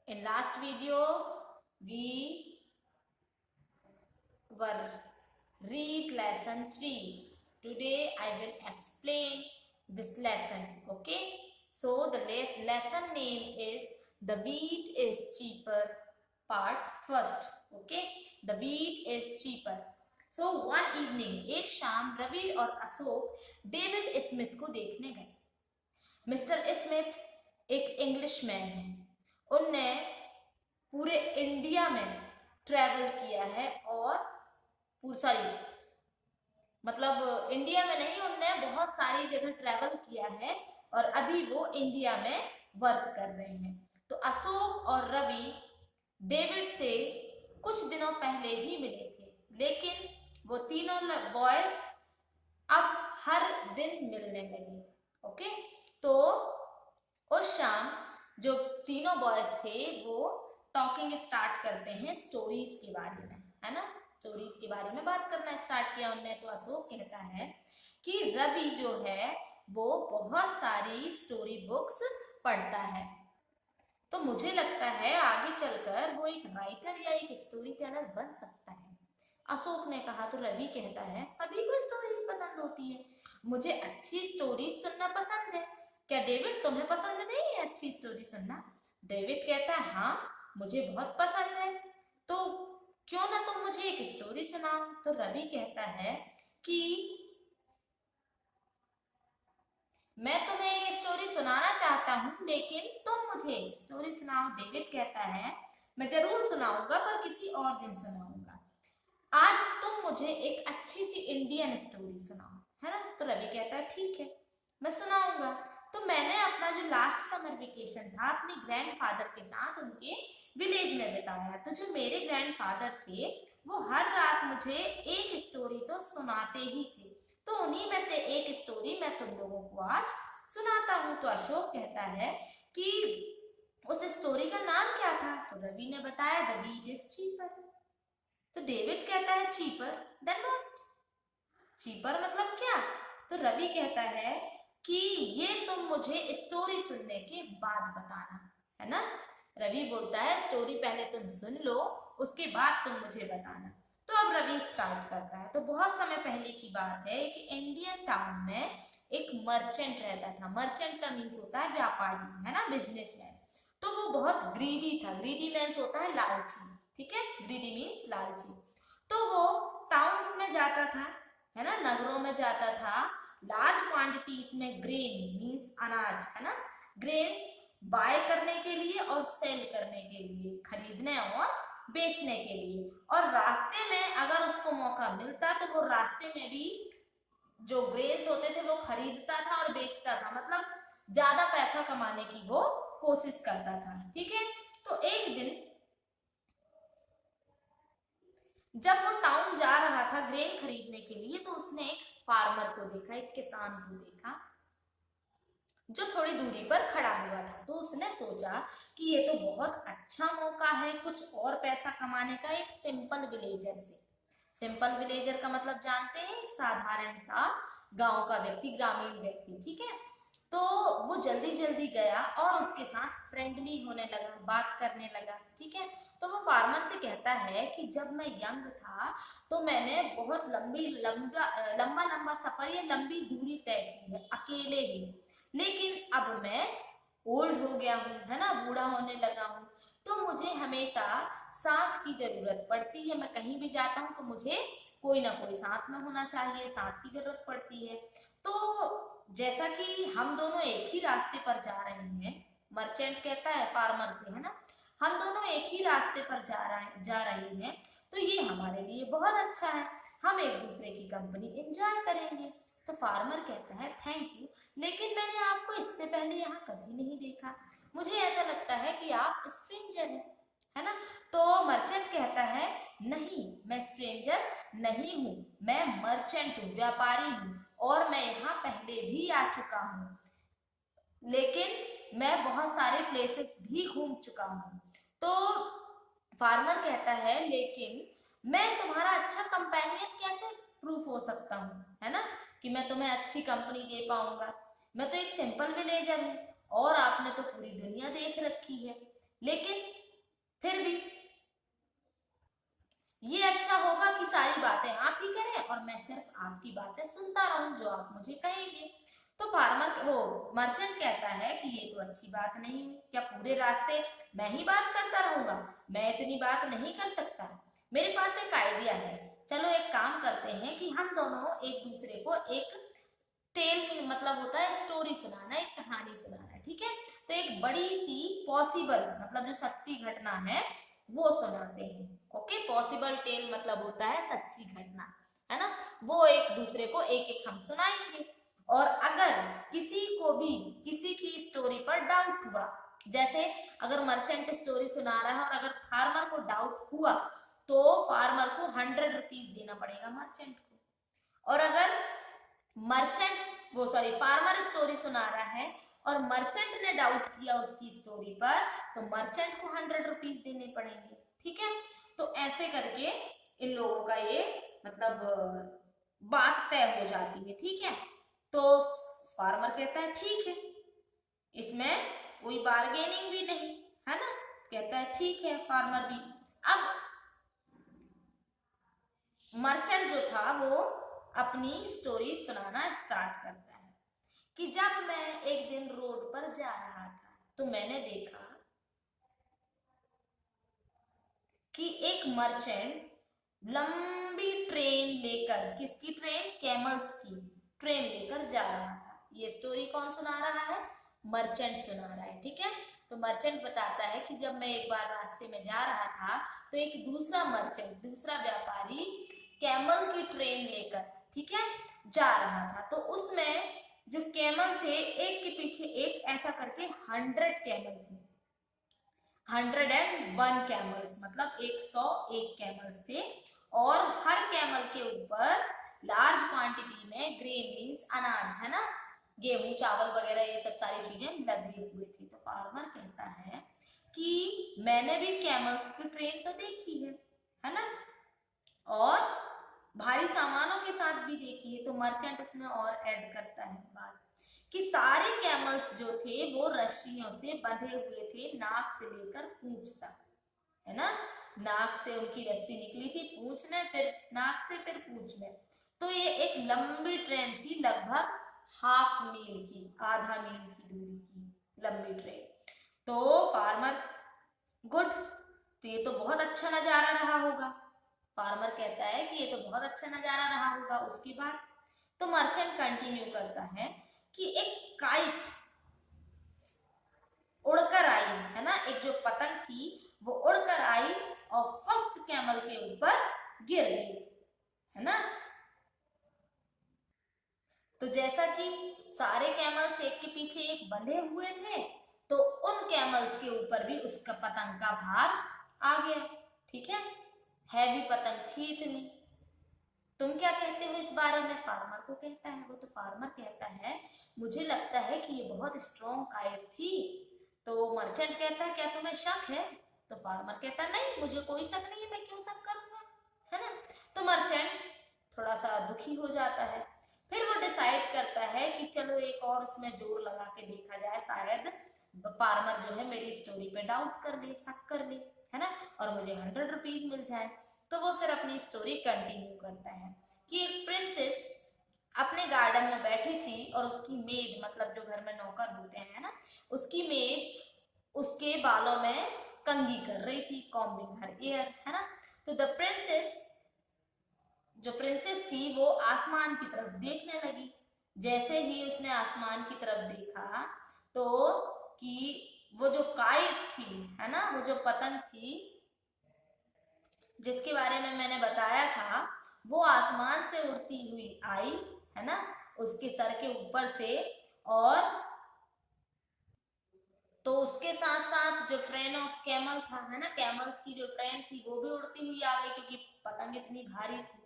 In last video, we were read lesson 3. Today I will explain this lesson. Okay. So the lesson name is The Wheat is Cheaper Part First. Okay. The Wheat is Cheaper. So one evening, एक शाम रवि और Ashok David Smith को देखने गए। Mister Smith एक Englishman है। उनने पूरे इंडिया में ट्रैवल किया है और मतलब इंडिया में नहीं, उनने बहुत सारी जगह ट्रैवल किया है और अभी वो इंडिया में वर्क कर रहे हैं। तो अशोक और रवि डेविड से कुछ दिनों पहले ही मिले थे, लेकिन वो तीनों बॉयज अब हर दिन मिलने लगे। ओके, तो उस शाम जो तीनों बॉयज थे वो टॉकिंग स्टार्ट करते हैं स्टोरीज के बारे में, है ना। स्टोरीज के बारे में बात करना स्टार्ट किया उनने। तो अशोक कहता है कि रवि जो है वो बहुत सारी स्टोरी बुक्स पढ़ता है, तो मुझे लगता है आगे चलकर वो एक राइटर या एक स्टोरी टेलर बन सकता है। अशोक ने कहा। तो रवि कहता है सभी को स्टोरीज पसंद होती है, मुझे अच्छी स्टोरीज सुनना पसंद है। क्या डेविड तुम्हें पसंद नहीं है अच्छी स्टोरी सुनना? डेविड कहता है हाँ, मुझे बहुत पसंद है, तो क्यों ना तुम मुझे एक स्टोरी सुनाओ। तो रवि कहता है कि मैं तुम्हें एक स्टोरी सुनाना चाहता हूँ, लेकिन तुम मुझे एक स्टोरी सुनाओ। डेविड कहता है मैं जरूर सुनाऊंगा, पर किसी और दिन सुनाऊंगा। आज तुम मुझे एक अच्छी सी इंडियन स्टोरी सुनाओ, है ना। तो रवि कहता है ठीक है, मैं सुनाऊंगा। तो मैंने अपना जो लास्ट समर वेकेशन था अपने ग्रैंडफादर के साथ उनके विलेज में बिताया। तो जो मेरे ग्रैंडफादर थे वो हर रात मुझे एक स्टोरी तो सुनाते ही थे, तो उन्हीं में से एक स्टोरी मैं तुम लोगों को आज सुनाता हूँ। तो अशोक कहता है कि उस स्टोरी का नाम क्या था? तो रवि ने बताया द व्हीट इज चीपर। तो डेविड कहता है चीपर देन व्हाट? चीपर मतलब क्या? तो रवि कहता है कि ये तुम मुझे स्टोरी सुनने के बाद बताना, है ना। रवि बोलता है स्टोरी पहले तुम सुन लो, उसके बाद तुम मुझे बताना। तो अब रवि स्टार्ट करता है। तो बहुत समय पहले की बात है कि इंडियन टाउन में एक मर्चेंट रहता था। मर्चेंट का मीन्स होता है व्यापारी, है ना, बिजनेसमैन। तो वो बहुत ग्रीडी था। ग्रीडी मीन्स होता है लालची, ठीक है, ग्रीडी मीन्स लालची। तो वो टाउन्स में जाता था, है ना, नगरों में जाता था, लार्ज क्वांटिटीज में ग्रेन मीन्स अनाज, है ना, ग्रेन्स बाय करने के लिए और सेल करने के लिए, खरीदने और बेचने के लिए। और रास्ते में अगर उसको मौका मिलता तो वो रास्ते में भी जो ग्रेन्स होते थे वो खरीदता था और बेचता था, मतलब ज्यादा पैसा कमाने की वो कोशिश करता था, ठीक है। तो एक दिन जब वो टाउन जा रहा था ग्रेन खरीदने के लिए, तो उसने एक फार्मर को देखा, एक किसान को देखा जो थोड़ी दूरी पर खड़ा हुआ था। तो उसने सोचा कि ये तो बहुत अच्छा मौका है कुछ और पैसा कमाने का एक सिंपल विलेजर से। सिंपल विलेजर का मतलब जानते हैं, एक साधारण सा गांव का व्यक्ति, ग्रामीण व्यक्ति, ठीक है। तो वो जल्दी जल्दी गया और उसके साथ फ्रेंडली होने लगा, बात करने लगा, ठीक है। तो वो फार्मर से कहता है कि जब मैं यंग था तो मैंने बहुत लंबा लंबा सफर या लंबी दूरी तय की है अकेले ही, लेकिन अब मैं ओल्ड हो गया हूँ, है ना, बूढ़ा होने लगा हूँ, तो मुझे हमेशा साथ की जरूरत पड़ती है। मैं कहीं भी जाता हूँ तो मुझे कोई ना कोई साथ में होना चाहिए, साथ की जरूरत पड़ती है। तो जैसा कि हम दोनों एक ही रास्ते पर जा रहे हैं, मर्चेंट कहता है फार्मर से, है ना, हम दोनों एक ही रास्ते पर जा रहे हैं, तो ये हमारे लिए बहुत अच्छा है, हम एक दूसरे की कंपनी एंजॉय करेंगे। तो फार्मर कहता है थैंक यू, लेकिन मैंने आपको इससे पहले यहाँ कभी नहीं देखा, मुझे ऐसा लगता है कि आप स्ट्रेंजर हैं, है ना। तो मर्चेंट कहता है नहीं, मैं स्ट्रेंजर नहीं हूँ, मैं मर्चेंट हूँ, व्यापारी हूँ, और मैं यहाँ पहले भी आ चुका हूँ, लेकिन मैं बहुत सारे प्लेसेस भी घूम चुका हूँ। तो फार्मर कहता है लेकिन मैं तुम्हारा अच्छा कंपेनियन कैसे प्रूफ हो सकता हूँ, है ना, कि मैं तुम्हें अच्छी कंपनी दे पाऊंगा। मैं तो एक सिंपल विलेजर हूँ और आपने तो पूरी दुनिया देख रखी है, लेकिन फिर भी ये अच्छा होगा कि सारी बातें आप ही करें और मैं सिर्फ आपकी बातें सुनता रहूं जो आप मुझे कहेंगे। तो फार्मर वो मर्चेंट कहता है कि ये तो अच्छी बात नहीं है, क्या पूरे रास्ते मैं ही बात करता रहूंगा? मैं इतनी बात नहीं कर सकता। मेरे पास एक आइडिया है, चलो एक काम करते हैं कि हम दोनों एक दूसरे को एक टेल मतलब होता है स्टोरी सुनाना, एक कहानी सुनाना, ठीक है? तो एक बड़ी सी पॉसिबल मतलब जो सच्ची घटना है वो सुनाते हैं। ओके, पॉसिबल टेल मतलब होता है सच्ची घटना, है ना? वो एक दूसरे को एक एक हम सुनाएंगे और अगर किसी को भी किसी की स्टोरी पर डाउट हुआ, जैसे अगर मर्चेंट स्टोरी सुना रहा है और अगर फार्मर को डाउट हुआ तो फार्मर को 100 रुपीज देना पड़ेगा मर्चेंट को। और अगर मर्चेंट वो सॉरी फार्मर स्टोरी सुना रहा है और मर्चेंट ने डाउट किया उसकी स्टोरी पर तो मर्चेंट को 100 रुपीज देने पड़ेंगे, ठीक है? तो ऐसे करके इन लोगों का ये मतलब बात तय हो जाती है, ठीक है? तो फार्मर कहता है ठीक है, इसमें कोई बार्गेनिंग भी नहीं, है ना? कहता है ठीक है फार्मर भी। अब मर्चेंट जो था वो अपनी स्टोरी सुनाना स्टार्ट करता है कि जब मैं एक दिन रोड पर जा रहा था तो मैंने देखा कि एक मर्चेंट लंबी ट्रेन लेकर, किसकी ट्रेन? कैमल्स की ट्रेन लेकर जा रहा था। ये स्टोरी कौन सुना रहा है? मर्चेंट सुना रहा है, ठीक है? तो मर्चेंट बताता है कि जब मैं एक बार रास्ते में जा रहा था तो एक दूसरा मर्चेंट, दूसरा व्यापारी कैमल की ट्रेन लेकर, ठीक है, जा रहा था। तो उसमें जो कैमल थे एक के पीछे एक ऐसा करके 100 कैमल थे, 101 कैमल्स मतलब 101 कैमल्स थे और हर कैमल के ऊपर लार्ज क्वांटिटी में ग्रेन मीन्स अनाज, है ना, गेहूं चावल वगैरह ये सब सारी चीजें लदे हुए थे। तो फार्मर कहता है कि मैंने भी कैमल्स की ट्रेन तो देखी है ना, और भारी सामानों के साथ भी देखी है। तो मर्चेंट उसमें और ऐड करता है बात कि सारे कैमल्स जो थे वो रस्सियों से बंधे हुए थे नाक से लेकर पूंछ तक, है ना? नाक से उनकी रस्सी निकली थी पूंछ में, फिर नाक से, फिर पूंछ में। तो ये एक लंबी ट्रेन थी, लगभग हाफ मील की, आधा मील की दूरी की लंबी ट्रेन। तो फार्मर गुड, तो ये तो बहुत अच्छा नजारा रहा होगा। फार्मर कहता है कि ये तो बहुत अच्छा नजारा रहा होगा। उसके बाद तो मर्चेंट कंटिन्यू करता है कि एक काइट उड़कर आई, है ना, एक जो पतंग थी वो उड़कर आई और फर्स्ट कैमल के ऊपर गिर गई, है ना? तो जैसा कि सारे कैमल्स एक के पीछे एक बंधे हुए थे तो उन कैमल्स के ऊपर भी उसका पतंग का भार आ गया, ठीक है? हैवी पतंग थी इतनी। तुम क्या कहते हो इस बारे में? फार्मर को कहता है वो। तो फार्मर कहता है मुझे लगता है कि ये बहुत स्ट्रॉन्ग काइट थी। तो मर्चेंट कहता है क्या तुम्हें शक है? तो फार्मर कहता है नहीं, मुझे कोई शक नहीं है, मैं क्यों शक करूंगा, है ना? तो मर्चेंट थोड़ा सा दुखी हो जाता है। फिर वो डिसाइड करता है कि चलो एक और उसमें जोर लगा के देखा जाए, शायद फार्मर जो है मेरी स्टोरी पे डाउट कर ले, शक कर ले, है ना, और मुझे 100 रुपीज मिल जाए। तो वो फिर अपनी स्टोरी कंटिन्यू करता है कि एक प्रिंसेस अपने गार्डन में बैठी थी और उसकी मेड मतलब जो घर में नौकर होते हैं ना, उसकी मेड उसके बालों में कंघी कर रही थी, कॉम्बिंग हर एयर, है ना? तो द प्रिंसेस जो प्रिंसेस थी वो आसमान की तरफ देखने लगी। जैसे ही उसने आसमान की तरफ देखा तो कि वो जो काइट थी, है ना, वो जो पतंग थी जिसके बारे में मैंने बताया था, वो आसमान से उड़ती हुई आई, है ना, उसके सर के ऊपर से। और तो उसके साथ साथ जो ट्रेन ऑफ कैमल था, है ना, कैमल्स की जो ट्रेन थी वो भी उड़ती हुई आ गई क्योंकि पतंग इतनी भारी थी,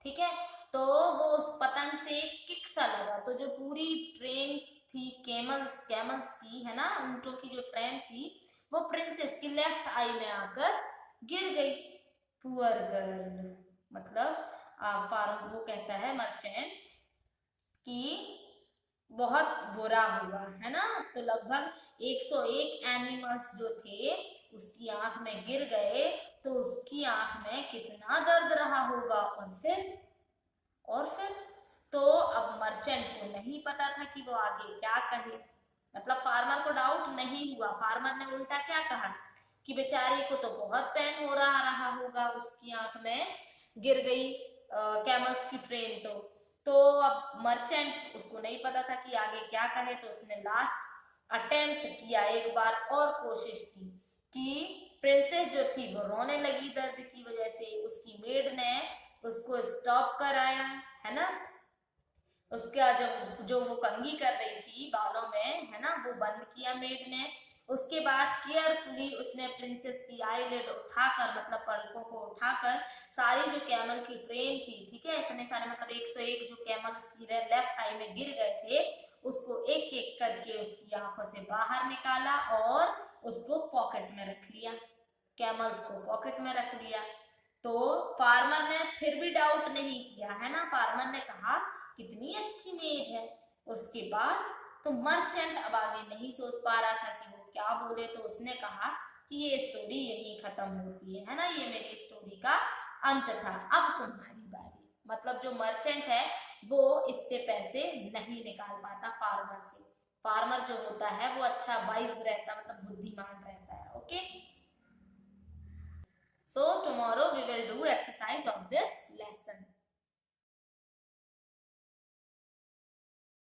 ठीक है? तो वो उस पतंग से किक सा लगा तो जो पूरी ट्रेन थी कैमल्स कैमल्स की, है ना, ऊंटों की जो ट्रेन थी वो प्रिंसेस की लेफ्ट आई में आकर गिर गई। पुअर गर्ल मतलब फार्म वो कहता है मर्चेंट कि बहुत बुरा हुआ, है ना? तो लगभग 101 एनिमल्स जो थे उसकी आंख में गिर गए तो उसकी आंख में कितना दर्द रहा होगा। और फिर तो अब मर्चेंट को नहीं पता था कि वो आगे क्या कहे। मतलब फार्मर को डाउट नहीं हुआ, फार्मर ने उल्टा क्या कहा कि बेचारी को तो बहुत पेन हो रहा होगा, उसकी आंख में गिर गई कैमल्स की ट्रेन। तो अब मर्चेंट, उसको नहीं पता था कि आगे क्या कहे, तो उसने लास्ट अटेम्प्ट किया, एक बार और कोशिश की कि प्रिंसेस जो थी वो रोने लगी दर्द की वजह से। उसकी मेड ने उसको स्टॉप कराया, है ना। उसका जब जो वो कंघी कर रही थी बालों में, है ना, वो बंद किया मेड ने। उसके बाद केयरफुली उसने प्रिंसेस की आईलिड उठाकर, मतलब पलकों को उठाकर, सारी जो कैमल की ट्रेन थी, ठीक है, इतने सारे मतलब 101 जो कैमल उसकी लेफ्ट आई में गिर गए थे, उसको एक एक करके उसकी आंखों से बाहर निकाला और उसको पॉकेट में रख लिया, कैमल्स को पॉकेट में रख लिया। तो फार्मर ने फिर भी डाउट नहीं किया, है ना। फार्मर ने कहा कितनी अच्छी मेड है। उसके बाद तो मर्चेंट अब आगे नहीं सोच पा रहा था कि वो क्या बोले, तो उसने कहा कि ये स्टोरी यहीं खत्म होती है ना, ये मेरी स्टोरी का अंत था, अब तुम्हारी बारी। मतलब जो मर्चेंट है वो इससे पैसे नहीं निकाल पाता फार्मर से। फार्मर जो होता है वो अच्छा वाइज रहता, मतलब बुद्धिमान रहता है। Okay, so tomorrow we will do exercise of this